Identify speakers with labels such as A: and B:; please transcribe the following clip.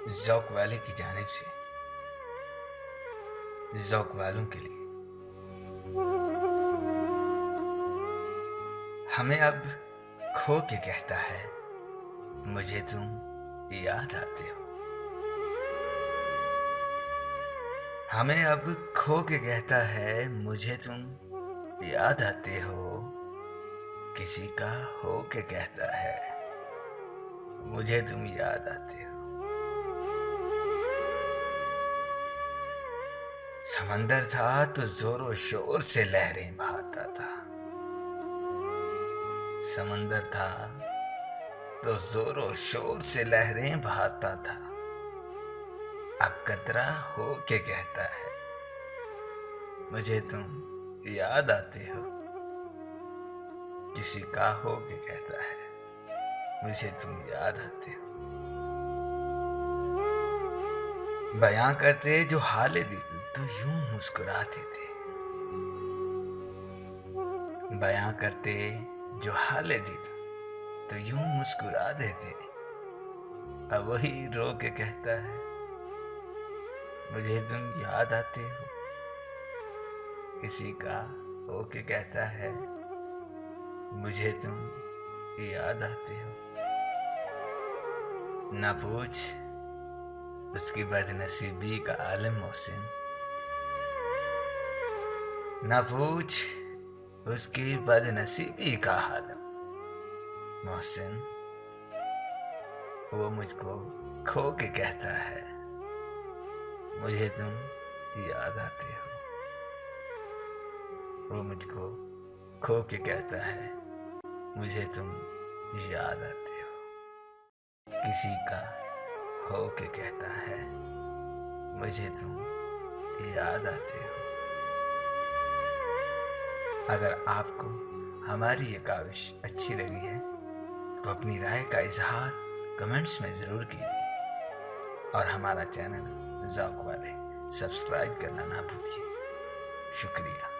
A: ज़ौक़ वाले की जानिब से ज़ौक़ वालों के लिए हमें अब खो के कहता है मुझे तुम याद आते हो। हमें अब खो के कहता है मुझे तुम याद आते हो। किसी का हो के कहता है मुझे तुम याद आते हो। समंदर था तो जोरों शोर से लहरें बहाता था। समंदर था तो जोरों शोर से लहरें बहाता था। अब कतरा हो के कहता है मुझे तुम याद आते हो। किसी का हो के कहता है मुझे तुम याद आते हो। बयां करते जो हाले दिल तो यूं मुस्कुराते थे। बयां करते जो हाले दिल तो यूं मुस्कुरा देते। अब वही रो के कहता है मुझे तुम याद आते हो। किसी का हो के कहता है मुझे तुम याद आते हो। ना पूछ उसकी बदनसीबी का आलम मोहसिन। ना पूछ उसकी बदनसीबी का हाल मोहसिन। वो मुझको खो के कहता है मुझे तुम याद आते हो। वो मुझको खो के कहता है मुझे तुम याद आते हो। किसी का हो के कहता है मुझे तुम याद आते हो। अगर आपको हमारी ये काविश अच्छी लगी है तो अपनी राय का इजहार कमेंट्स में ज़रूर कीजिए और हमारा चैनल ज़ौक़ वाले सब्सक्राइब करना ना भूलिए। शुक्रिया।